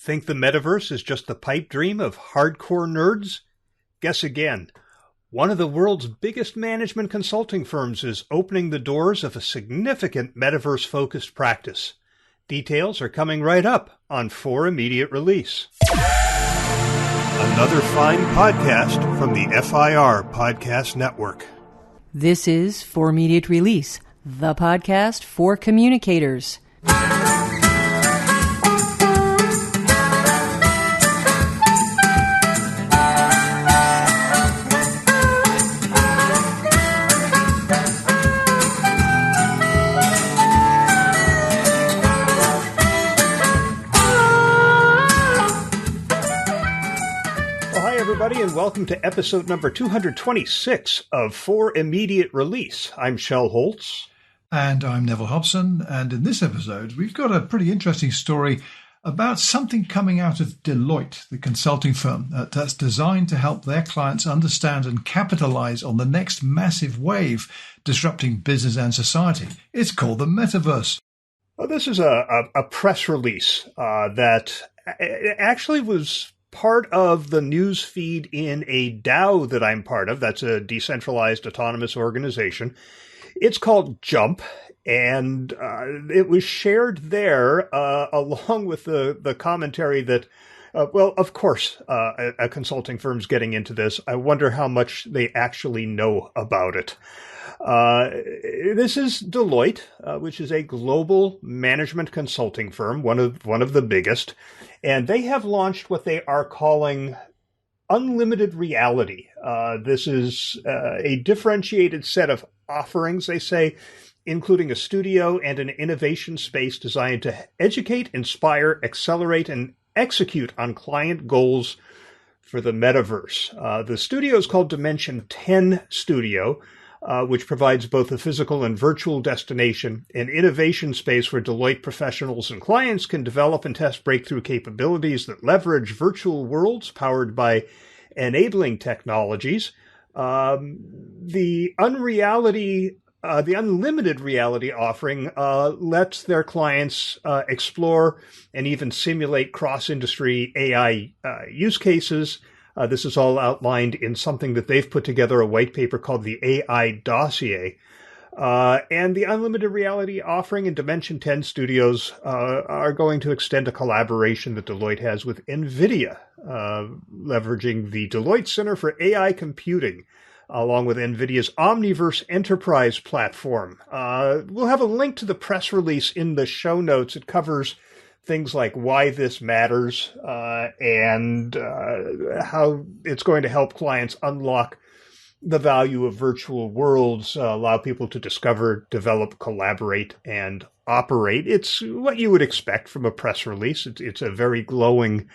Think the metaverse is just the pipe dream of hardcore nerds? Guess again. One of the world's biggest management consulting firms is opening the doors of a significant metaverse-focused practice. Details are coming right up on For Immediate Release. Another fine podcast from the FIR Podcast Network. This is For Immediate Release, the podcast for communicators. And welcome to episode number 226 of For Immediate Release. I'm Shel Holtz. And I'm Neville Hobson. And in this episode, we've got a pretty interesting story about something coming out of Deloitte, the consulting firm that's designed to help their clients understand and capitalize on the next massive wave disrupting business and society. It's called the Metaverse. Well, this is a press release that actually was part of the news feed in a DAO that I'm part of. That's a decentralized autonomous organization. It's called Jump, and it was shared there along with the commentary that, well, of course, a consulting firm's getting into this. I wonder how much they actually know about it. This is Deloitte, which is a global management consulting firm, one of the biggest, and they have launched what they are calling unlimited reality. This is a differentiated set of offerings, they say, including a studio and an innovation space designed to educate, inspire, accelerate, and execute on client goals for the metaverse. The studio is called Dimension 10 Studio, which provides both a physical and virtual destination, an innovation space where Deloitte professionals and clients can develop and test breakthrough capabilities that leverage virtual worlds powered by enabling technologies. The unlimited reality offering lets their clients explore and even simulate cross-industry AI use cases. This is all outlined in something that they've put together, a white paper called the AI Dossier. And the unlimited reality offering in Dimension 10 Studios are going to extend a collaboration that Deloitte has with NVIDIA, leveraging the Deloitte Center for AI Computing, along with NVIDIA's Omniverse Enterprise platform. We'll have a link to the press release in the show notes. It covers things like why this matters and how it's going to help clients unlock the value of virtual worlds, allow people to discover, develop, collaborate, and operate. It's what you would expect from a press release. It's a very glowing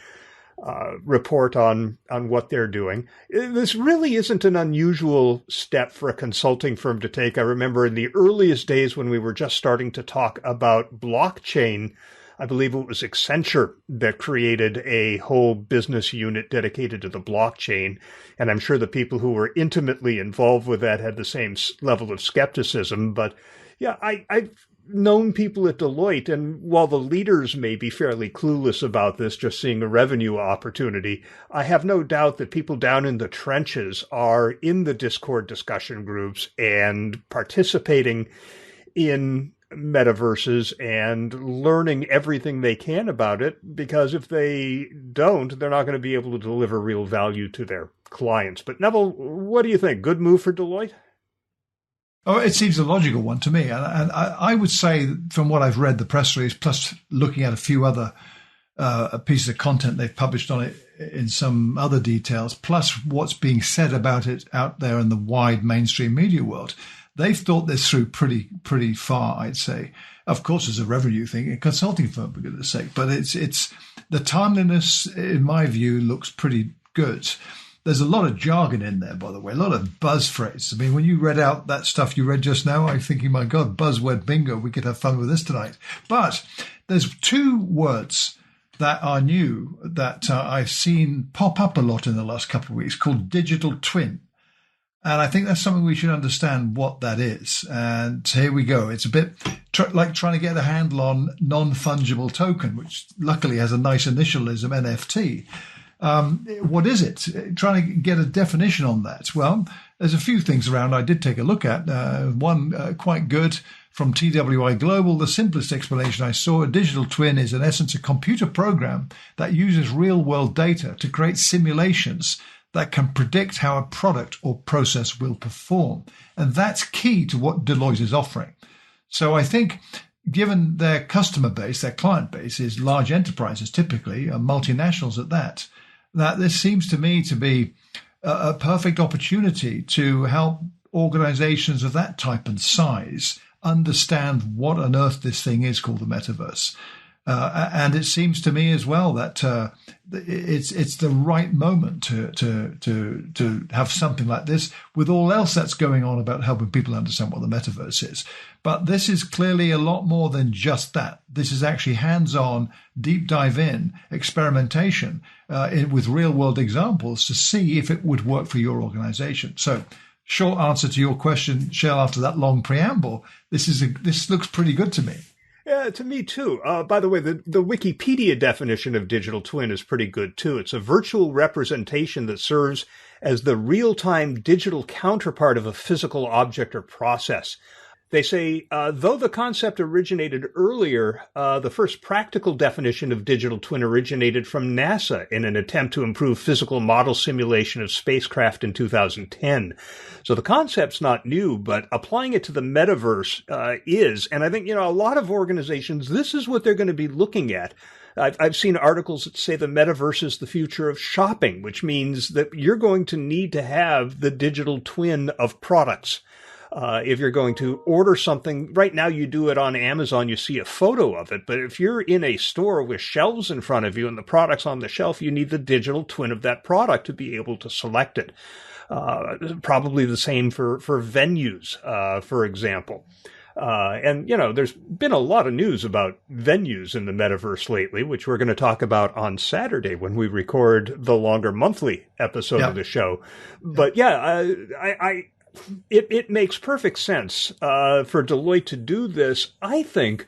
report on what they're doing. This really isn't an unusual step for a consulting firm to take. I remember in the earliest days when we were just starting to talk about blockchain, I believe it was Accenture that created a whole business unit dedicated to the blockchain. And I'm sure the people who were intimately involved with that had the same level of skepticism. But yeah, I've known people at Deloitte, and while the leaders may be fairly clueless about this, just seeing a revenue opportunity, I have no doubt that people down in the trenches are in the Discord discussion groups and participating in metaverses and learning everything they can about it, because if they don't, they're not going to be able to deliver real value to their clients. But Neville, what do you think? Good move for Deloitte? Oh, it seems a logical one to me. And I would say, from what I've read, the press release, plus looking at a few other pieces of content they've published on it in some other details, plus what's being said about it out there in the wide mainstream media world, they've thought this through pretty far, I'd say. Of course, it's a revenue thing, a consulting firm, for goodness sake. But it's the timeliness, in my view, looks pretty good. There's a lot of jargon in there, by the way, a lot of buzz phrases. I mean, when you read out that stuff you read just now, I'm thinking, my God, buzzword bingo, we could have fun with this tonight. But there's two words that are new that I've seen pop up a lot in the last couple of weeks, called digital twin And I think that's something we should understand what that is. And here we go. It's a bit like trying to get a handle on non-fungible token, which luckily has a nice initialism, NFT. What is it? Trying to get a definition on that. Well, there's a few things around I did take a look at. One quite good from TWI Global. The simplest explanation I saw, a digital twin is in essence a computer program that uses real-world data to create simulations that can predict how a product or process will perform. And that's key to what Deloitte is offering. So I think given their customer base, their client base is large enterprises, typically multinationals at that this seems to me to be a perfect opportunity to help organizations of that type and size understand what on earth this thing is called the metaverse. And it seems to me as well that it's the right moment to have something like this with all else that's going on about helping people understand what the metaverse is. But this is clearly a lot more than just that. This is actually hands-on, deep dive in experimentation with real-world examples to see if it would work for your organization. So, short answer to your question, Shel, after that long preamble, this looks pretty good to me. Yeah, to me too. By the way, the Wikipedia definition of digital twin is pretty good too. It's a virtual representation that serves as the real-time digital counterpart of a physical object or process. They say, though the concept originated earlier, the first practical definition of digital twin originated from NASA in an attempt to improve physical model simulation of spacecraft in 2010. So the concept's not new, but applying it to the metaverse is. And I think, a lot of organizations, this is what they're going to be looking at. I've seen articles that say the metaverse is the future of shopping, which means that you're going to need to have the digital twin of products. If you're going to order something, right now you do it on Amazon, you see a photo of it. But if you're in a store with shelves in front of you and the product's on the shelf, you need the digital twin of that product to be able to select it. Probably the same for venues, for example. And there's been a lot of news about venues in the metaverse lately, which we're going to talk about on Saturday when we record the longer monthly episode of the show. But It makes perfect sense for Deloitte to do this, I think,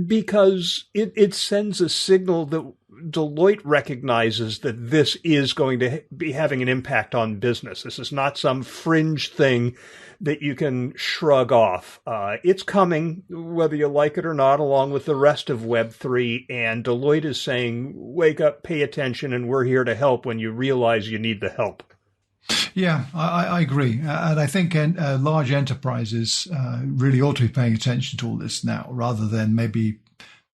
because it sends a signal that Deloitte recognizes that this is going to be having an impact on business. This is not some fringe thing that you can shrug off. It's coming, whether you like it or not, along with the rest of Web3. And Deloitte is saying, wake up, pay attention, and we're here to help when you realize you need the help. Yeah, I agree. And I think large enterprises really ought to be paying attention to all this now, rather than maybe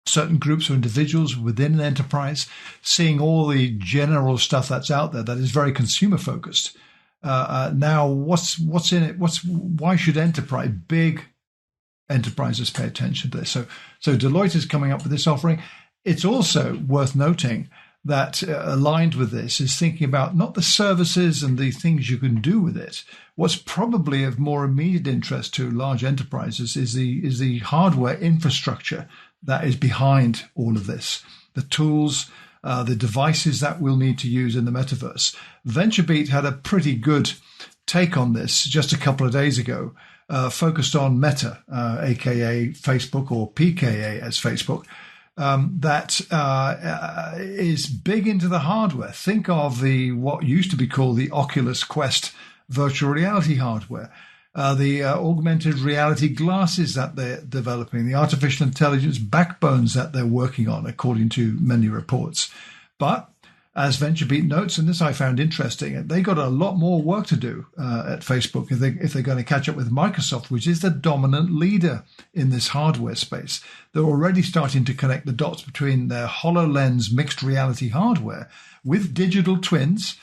certain groups or individuals within an enterprise seeing all the general stuff that's out there that is very consumer focused. Now, what's in it? Why should big enterprises pay attention to this? So Deloitte is coming up with this offering. It's also worth noting that aligned with this is thinking about not the services and the things you can do with it. What's probably of more immediate interest to large enterprises is the hardware infrastructure that is behind all of this, the tools, the devices that we'll need to use in the metaverse. VentureBeat had a pretty good take on this just a couple of days ago, focused on Meta, aka Facebook, or PKA as Facebook. That is big into the hardware. Think of what used to be called the Oculus Quest virtual reality hardware, the augmented reality glasses that they're developing, the artificial intelligence backbones that they're working on, according to many reports. But as VentureBeat notes, and this I found interesting, they got a lot more work to do at Facebook if they're going to catch up with Microsoft, which is the dominant leader in this hardware space. They're already starting to connect the dots between their HoloLens mixed reality hardware with digital twins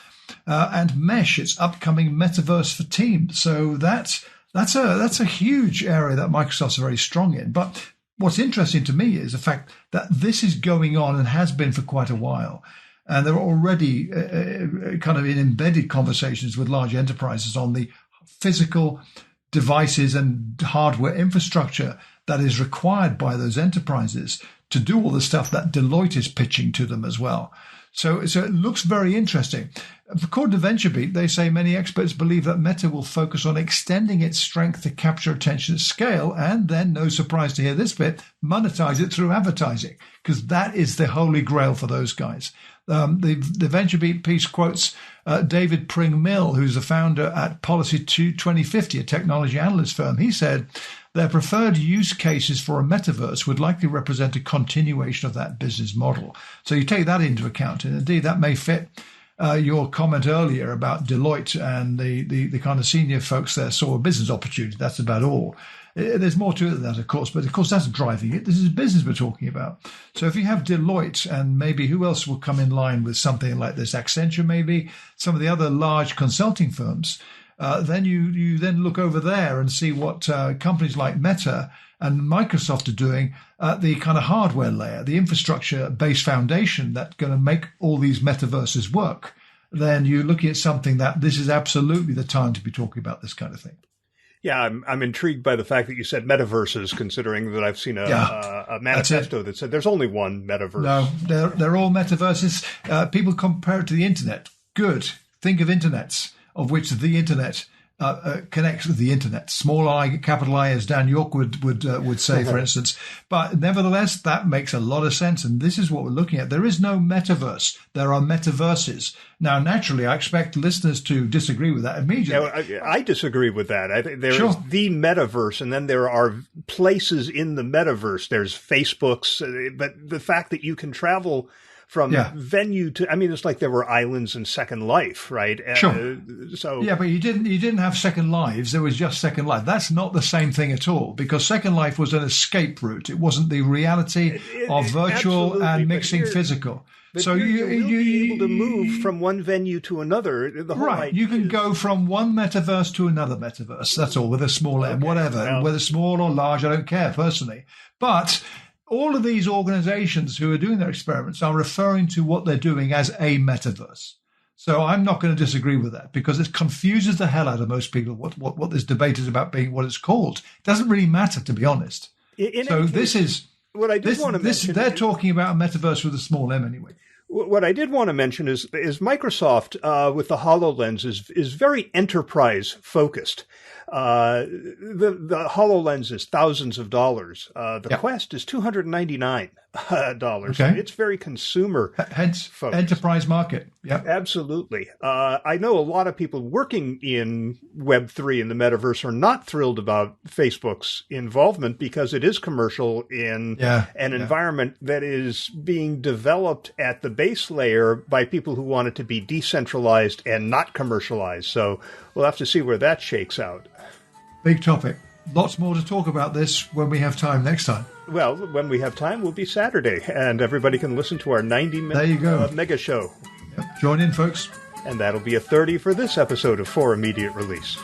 and Mesh, its upcoming metaverse for Teams. So that's a huge area that Microsoft's very strong in. But what's interesting to me is the fact that this is going on and has been for quite a while. And they're already kind of in embedded conversations with large enterprises on the physical devices and hardware infrastructure that is required by those enterprises to do all the stuff that Deloitte is pitching to them as well. So it looks very interesting. According to VentureBeat, they say many experts believe that Meta will focus on extending its strength to capture attention at scale, and then, no surprise to hear this bit, monetize it through advertising, because that is the holy grail for those guys. The VentureBeat piece quotes David Pring-Mill, who's the founder at Policy 2050, a technology analyst firm. He said, their preferred use cases for a metaverse would likely represent a continuation of that business model. So you take that into account, and indeed that may fit your comment earlier about Deloitte and the kind of senior folks there saw a business opportunity. That's about all. There's more to it than that, of course, but of course that's driving it. This is business we're talking about. So if you have Deloitte, and maybe who else will come in line with something like this, Accenture maybe, some of the other large consulting firms, then you then look over there and see what companies like Meta and Microsoft are doing at the kind of hardware layer, the infrastructure-based foundation that's going to make all these metaverses work. Then you're looking at something that this is absolutely the time to be talking about this kind of thing. Yeah, I'm intrigued by the fact that you said metaverses, considering that I've seen a manifesto that said there's only one metaverse. No, they're all metaverses. People compare it to the internet. Good. Think of internets, of which the internet connects with the internet. Small I, capital I, as Dan York would say, for instance. But nevertheless, that makes a lot of sense. And this is what we're looking at. There is no metaverse. There are metaverses. Now, naturally, I expect listeners to disagree with that immediately. Yeah, I disagree with that. I think there Sure. is the metaverse, and then there are places in the metaverse. There's Facebook's, but the fact that you can travel from venue to, I mean, it's like there were islands in Second Life, right? Sure. But you didn't have Second Lives. There was just Second Life. That's not the same thing at all, because Second Life was an escape route. It wasn't the reality of virtual and mixing physical. But so you'll be able to move from one venue to another. The whole right. You can go from one metaverse to another metaverse. That's all, with a small M, whatever. Well, whether small or large, I don't care personally. But all of these organizations who are doing their experiments are referring to what they're doing as a metaverse. So I'm not going to disagree with that, because it confuses the hell out of most people what this debate is about being what it's called. It doesn't really matter, to be honest. What I did want to mention, they're talking about a metaverse with a small m anyway. What I did want to mention is Microsoft with the HoloLens is very enterprise focused. The HoloLens is thousands of dollars. The Quest is $299. Okay. It's very consumer hence focused. Enterprise market. Yeah, absolutely. I know a lot of people working in Web3 in the metaverse are not thrilled about Facebook's involvement, because it is commercial in an environment that is being developed at the base layer by people who want it to be decentralized and not commercialized. So we'll have to see where that shakes out. Big topic. Lots more to talk about this when we have time next time. Well, when we have time will be Saturday, and everybody can listen to our 90-minute mega show. Yep. Join in, folks. And that'll be a 30 for this episode of For Immediate Release.